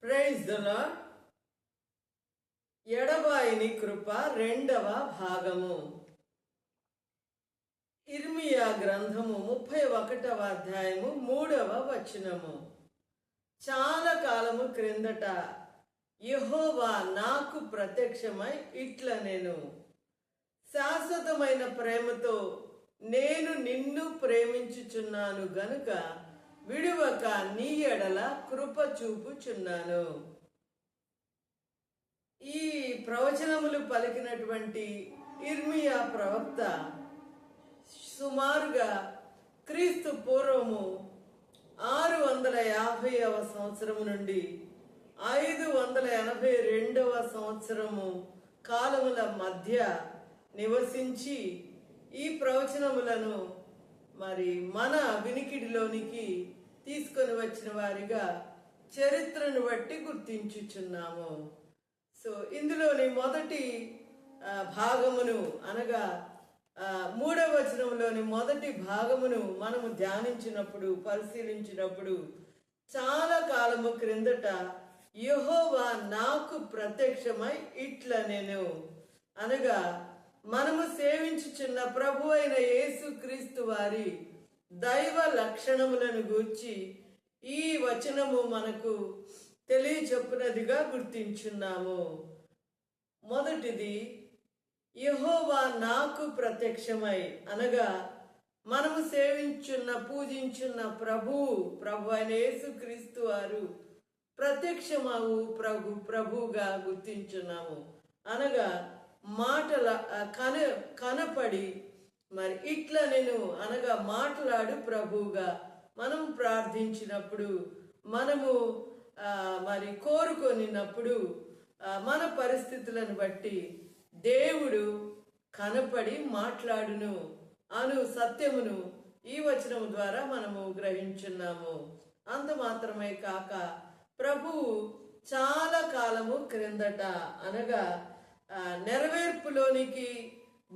Praise the lord. ఎడబాయిని కృప రెండవ భాగము. ఇర్మియా గ్రంథము 31వ అధ్యాయము 3వ వచనము. చాలా కాలము క్రిందట యెహోవా నాకు ప్రత్యక్షమై ఇట్ల నేను శాశ్వతమైన ప్రేమతో నేను నిన్ను ప్రేమించుచున్నాను గనుక విడువక నీ ఎడల కృప చూపుచున్నాను. ఈ ప్రవచనములు పలికినటువంటి ఇర్మియా ప్రవక్త సుమారుగా క్రీస్తు పూర్వము 650వ సంవత్సరము నుండి 582వ సంవత్సరము కాలముల మధ్య నివసించి ఈ ప్రవచనములను మరి మన వినికిడిలోనికి తీసుకొని వచ్చిన వారిగా చరిత్రను బట్టి గుర్తించుచున్నాము. సో ఇందులోని మొదటి భాగమును అనగా 3వ వచనంలోని మొదటి భాగమును మనము ధ్యానించినప్పుడు పరిశీలించినప్పుడు చాలా కాలము క్రిందట యెహోవా నాకు ప్రత్యక్షమై ఇట్ల నేను అనగా మనము సేవించుచున్న ప్రభు అయిన యేసు క్రీస్తు వారి దైవ లక్షణములను గూర్చి ఈ వచనము మనకు తెలియచెప్పునదిగా గుర్తించున్నాము. మొదటిది యెహోవా నాకు ప్రత్యక్షమై అనగా మనము సేవించున్న పూజించున్న ప్రభు అయిన యేసు క్రీస్తు వారు ప్రత్యక్షమవు ప్రభుగా గుర్తించున్నాము. అనగా మాటల కనపడి మరి ఇట్లా నేను అనగా మాట్లాడు ప్రభువుగా మనం ప్రార్థించినప్పుడు మనము మరి కోరుకొనినప్పుడు మన పరిస్థితులను బట్టి దేవుడు కనపడి మాట్లాడును అను సత్యమును ఈ వచనం ద్వారా మనము గ్రహించున్నాము. అంత మాత్రమే కాక ప్రభువు చాలా కాలము క్రిందట అనగా నెరవేర్పులోనికి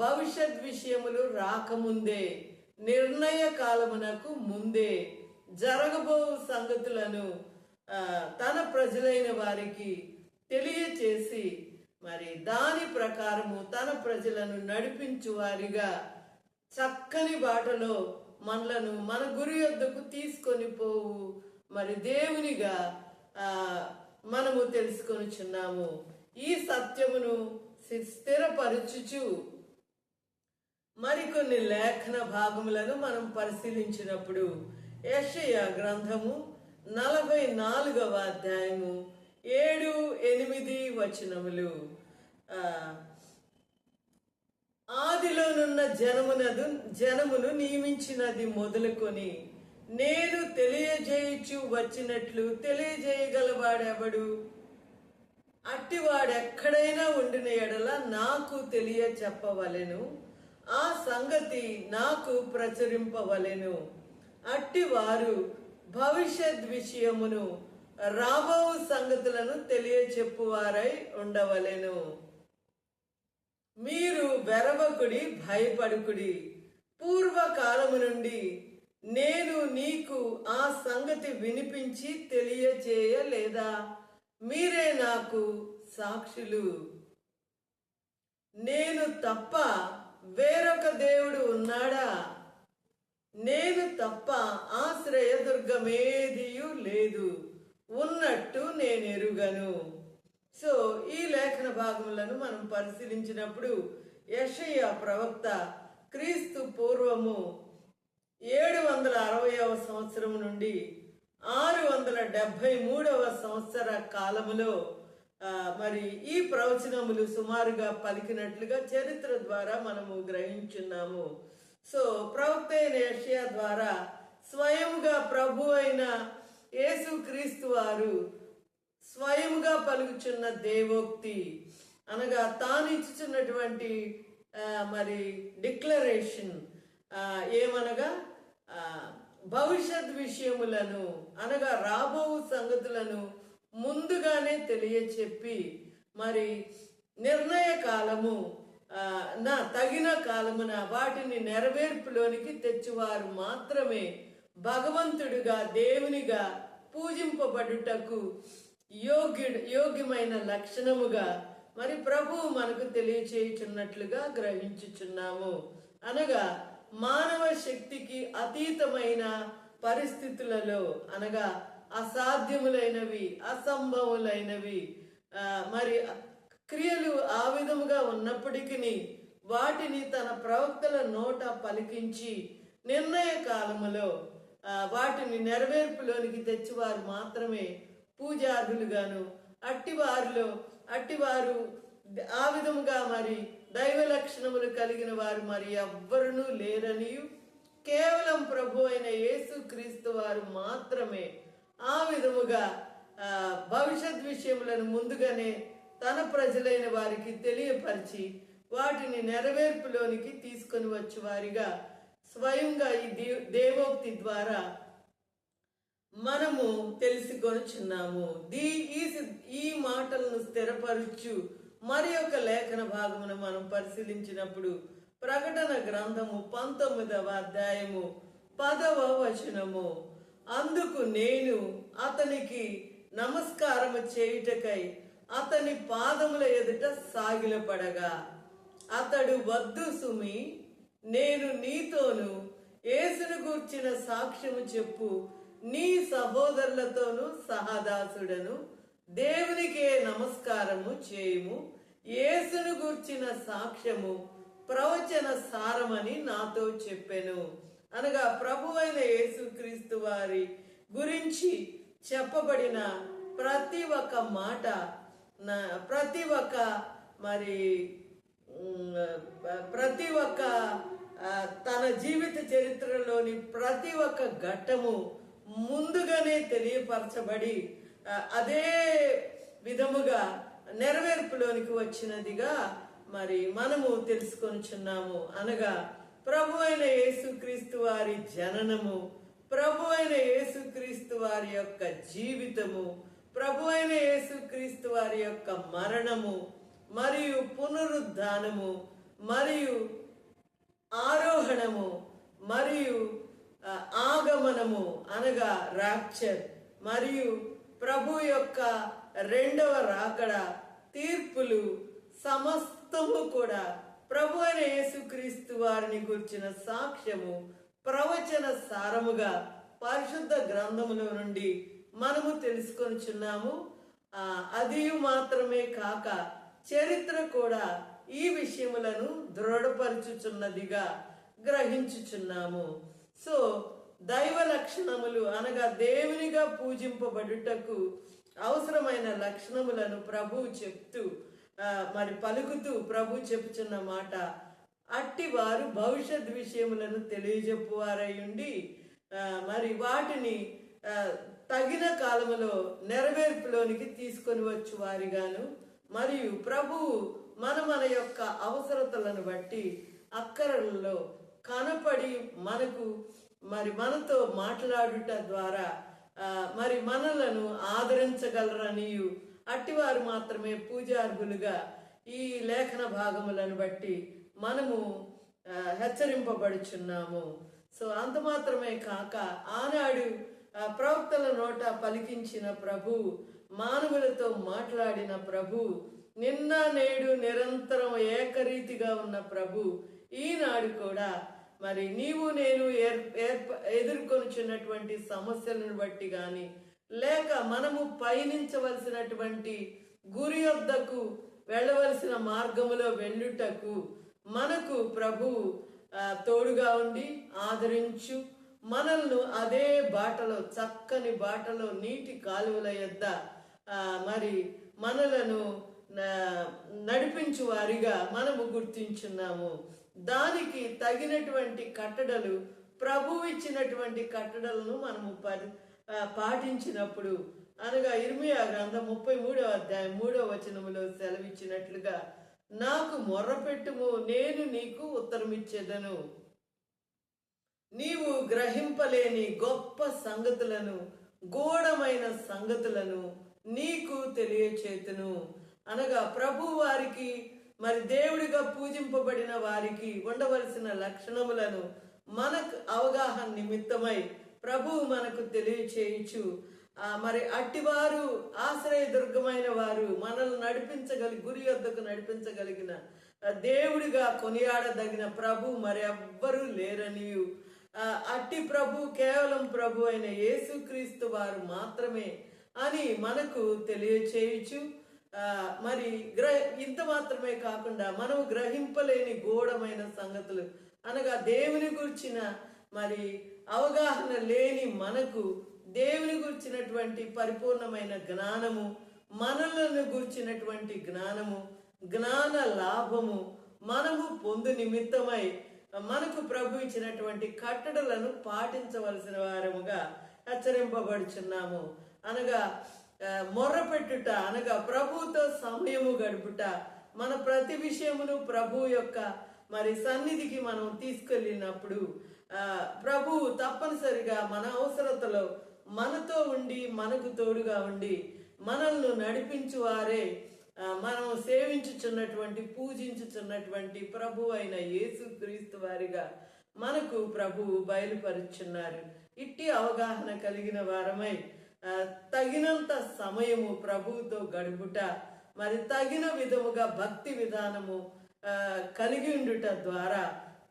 భవిష్యత్ విషయములు రాకముందే నిర్ణయ కాలమునకు ముందే జరగబో సంగతులను తన ప్రజలైన వారికి తెలియచేసి మరి దాని ప్రకారము తన ప్రజలను నడిపించు వారిగా చక్కని బాటలో మనలను మన గురి యొద్దకు తీసుకొని పోవు మరి దేవునిగా మనము తెలుసుకొనిచున్నాము. ఈ సత్యమును స్థిరపరచుచు మరికొన్ని లేఖన భాగములను మనం పరిశీలించినప్పుడు యెషయా గ్రంథము 44వ అధ్యాయము 7-8 వచనములు. ఆదిలోనున్న జనమును నియమించినది మొదలుకొని నేను తెలియజేయుచు వచ్చినట్లు తెలియజేయగలవాడెవడు? అట్టివాడెక్కడైనా ఉండిన ఎడల నాకు తెలియ చెప్పవలెను, ఆ సంగతి నాకు ప్రచురింపవలెను. అట్టివారు భవిష్యత్ విషయమును రాబో సంగతులను తెలియచెప్పువారై ఉండవలెను. మీరు వెరవకుడి, భయపడుకుడి. పూర్వకాలము నుండి నేను నీకు ఆ సంగతి వినిపించి తెలియచేయలేదా? మీరే నాకు సాక్షులు. నేను తప్ప వేరొక దేవుడు ఉన్నాడా? నేను తప్ప ఆశ్రయదుర్గమేదియు లేదు, ఉన్నట్టు నేనెరుగను. సో ఈ లేఖన భాగములను మనం పరిశీలించినప్పుడు యెషయా ప్రవక్త క్రీస్తు పూర్వము 760వ సంవత్సరం నుండి 673వ సంవత్సర కాలములో మరి ఈ ప్రవచనములు సుమారుగా పలికినట్లుగా చరిత్ర ద్వారా మనము గ్రహించున్నాము. సో ప్రవక్త అయిన యెషయా ద్వారా స్వయంగా ప్రభు అయిన యేసు క్రీస్తు వారు స్వయంగా పలుకుచున్న దేవోక్తి అనగా తాను ఇచ్చుచున్నటువంటి మరి డిక్లరేషన్ ఏమనగా భవిష్యత్ విషయములను అనగా రాబో సంగతులను ముందుగానే తెలియచెప్పి మరి నిర్ణయ కాలము నా తగిన కాలమున వాటిని నెరవేర్పులోనికి తెచ్చువారు మాత్రమే భగవంతుడిగా దేవునిగా పూజింపబడుటకు యోగ్యమైన లక్షణముగా మరి ప్రభువు మనకు తెలియచేయుచున్నట్లుగా గ్రహించుచున్నాము. అనగా మానవ శక్తికి అతీతమైన పరిస్థితులలో, అనగా అసాధ్యములైనవి, అసంభవములైనవి మరి క్రియలు ఆ విధముగా ఉన్నప్పటికీ వాటిని తన ప్రవక్తల నోట పలికించి నిర్ణయ కాలములో వాటిని నెరవేర్పులోనికి తెచ్చివారు మాత్రమే పూజార్హులుగాను, అట్టివారు ఆ విధముగా మరి దైవ లక్షణములు కలిగిన వారు మరి ఎవ్వరునూ లేరని, కేవలం ప్రభు అయిన యేసు క్రీస్తు వారు మాత్రమే ఆ విధముగా భవిష్యత్ విషయములను ముందుగానే తన ప్రజలైన వారికి తెలియపరిచి వాటిని నెరవేర్పులోనికి తీసుకొని వచ్చి వారిగా స్వయంగా ఈ దేవోక్తి ద్వారా మనము తెలుసుకొనుచున్నాము. ఈ మాటలను స్థిరపరచు మరి ఒక లేఖన భాగమును మనం పరిశీలించినప్పుడు ప్రకటన గ్రంథము 19వ అధ్యాయము 10వ వచనము, అందుకు నేను అతనికి నమస్కారము చేయుటకై అతని పాదముల ఎదుట సాగిలపడగా అతడు, వద్దు సుమి, నేను నీతోను యేసును గూర్చిన సాక్ష్యము చెప్పు, నీ సహోదరులతోనూ సహదాసుడను దేవునికే నమస్కారము చేయుము, యేసును గూర్చిన సాక్ష్యము ప్రవచన సారమని నాతో చెప్పెను. అనగా ప్రభువైన యేసుక్రీస్తు వారి గురించి చెప్పబడిన ప్రతి ఒక్క మాట, ప్రతి ఒక్క తన జీవిత చరిత్రలోని ప్రతి ఒక్క ఘట్టము ముందుగానే తెలియపరచబడి అదే విధముగా నెరవేర్పులోనికి వచ్చినదిగా మరి మనము తెలుసుకొనిచున్నాము. అనగా ప్రభు అయిన యేసుక్రీస్తు వారి జననము, ప్రభు అయిన యేసుక్రీస్తు వారి యొక్క జీవితము, ప్రభు అయిన యేసుక్రీస్తు వారి యొక్క మరణము మరియు పునరుద్ధానము మరియు ఆరోహణము మరియు ఆగమనము అనగా రాప్చర్ మరియు ప్రభు యొక్క రెండవ రాకడ, తీర్పులు సమస్తము కూడా ప్రభు అయిన యేసుక్రీస్తు వారిని గురించిన సాక్ష్యము ప్రవచన సారముగా పరిశుద్ధ గ్రంథములో నుండి మనము తెలుసుకొనిచున్నాము. అది మాత్రమే కాక చరిత్ర కూడా ఈ విషయములను దృఢపరచుచున్నదిగా గ్రహించుచున్నాము. సో దైవ లక్షణములు అనగా దేవునిగా పూజింపబడుటకు అవసరమైన లక్షణములను ప్రభు చెప్తూ మరి పలుకుతూ ప్రభు చెప్పుచున్న మాట, అట్టి వారు భవిష్యత్ విషయములను తెలియజెప్పువారై ఉండి మరి వాటిని తగిన కాలములో నెరవేర్పులోనికి తీసుకొని వచ్చు వారిగాను, మరియు ప్రభువు మన యొక్క అవసరతలను బట్టి అక్కరలలో కనపడి మనతో మాట్లాడుట ద్వారా మరి మనలను ఆదరించగలరనియు, అట్టివారు మాత్రమే పూజార్హులుగా ఈ లేఖన భాగములను బట్టి మనము హెచ్చరింపబడుచున్నాము. సో అంత మాత్రమే కాక ఆనాడు ప్రవక్తల నోట పలికించిన ప్రభు, మానవులతో మాట్లాడిన ప్రభు, నిన్న నేడు నిరంతరం ఏకరీతిగా ఉన్న ప్రభు ఈనాడు కూడా మరి నీవు నేను ఎదుర్కొనుచున్నటువంటి సమస్యలను బట్టి కానీ, లేక మనము పయనించవలసినటువంటి గురి వద్దకు వెళ్ళవలసిన మార్గములో వెళ్ళుటకు మనకు ప్రభువు తోడుగా ఉండి ఆదరించు, మనల్ని అదే బాటలో, చక్కని బాటలో, నీటి కాలువల యొద్ద మరి మనలను నడిపించు వారిగా మనము గుర్తించున్నాము. దానికి తగినటువంటి కట్టడలు, ప్రభువు ఇచ్చినటువంటి కట్టడలను మనము పాటించినప్పుడు, అనగా ఇర్మియా గ్రంథం 33వ అధ్యాయం 3వ వచనములో సెలవిచ్చినట్లుగా, నాకు మొర్రపెట్టుము, నేను నీకు ఉత్తరమిచ్చేదను, నీవు గ్రహింపలేని గొప్ప సంగతులను, గూఢమైన సంగతులను నీకు తెలియచేతును. అనగా ప్రభు వారికి మరి దేవుడిగా పూజింపబడిన వారికి ఉండవలసిన లక్షణములను మనకు అవగాహన నిమిత్తమై ప్రభువు మనకు తెలియచేయచ్చు. మరి అట్టివారు ఆశ్రయదుర్గమైన వారు, మనల్ని గురి వద్దకు నడిపించగలిగిన దేవుడిగా కొనియాడదగిన ప్రభు మరి ఎవ్వరూ లేరనియు, అట్టి ప్రభు కేవలం ప్రభు అయిన యేసుక్రీస్తు వారు మాత్రమే అని మనకు తెలియచేయచ్చు. మరి ఇంత మాత్రమే కాకుండా మనం గ్రహింపలేని గూఢమైన సంగతులు అనగా దేవుని గురించిన మరి అవగాహన లేని మనకు దేవుని గురించినటువంటి పరిపూర్ణమైన జ్ఞానము, మనలను గురించినటువంటి జ్ఞానము, జ్ఞాన లాభము మనము పొందు నిమిత్తమై మనకు ప్రభు ఇచ్చినటువంటి కట్టడలను పాటించవలసిన వారముగా హెచ్చరింపబడుచున్నాము. అనగా మొర్రపెట్టుట, అనగా ప్రభువుతో సమయము గడుపుట, మన ప్రతి విషయమును ప్రభు యొక్క మరి సన్నిధికి మనం తీసుకెళ్ళినప్పుడు ప్రభువు తప్పనిసరిగా మన అవసరతలో మనతో ఉండి మనకు తోడుగా ఉండి మనల్ని నడిపించువారే మనం సేవించుచున్నటువంటి పూజించుచున్నటువంటి ప్రభు అయిన యేసుక్రీస్తు వారిగా మనకు ప్రభువు బయలుపరుచున్నారు. ఇట్టి అవగాహన కలిగిన వారమై తగినంత సమయము ప్రభువుతో గడుపుట, మరి తగిన విధముగా భక్తి విధానము కలిగి ఉండుట ద్వారా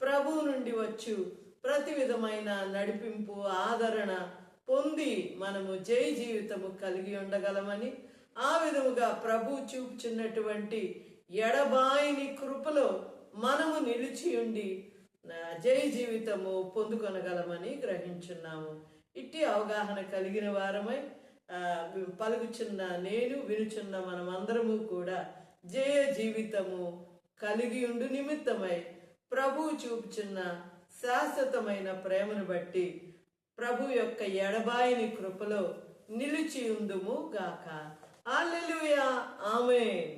ప్రభువు నుండి వచ్చు ప్రతి విధమైన నడిపింపు, ఆదరణ పొంది మనము జయ జీవితము కలిగి ఉండగలమని, ఆ విధముగా ప్రభు చూపుచున్నటువంటి ఎడబాయిని కృపలో మనము నిలిచి ఉండి జయ జీవితము పొందుకొనగలమని గ్రహించున్నాము. ఇట్టి అవగాహన కలిగిన వారమై పలుకుచున్న నేను, వినుచున్న మనమందరము కూడా జయ జీవితము కలిగి ఉండు నిమిత్తమై ప్రభు చూపుచున్న శాశ్వతమైన ప్రేమను బట్టి ప్రభు యొక్క ఎడబాయిని కృపలో నిలిచి ఉందుము గాక. హల్లెలూయా, ఆమేన్.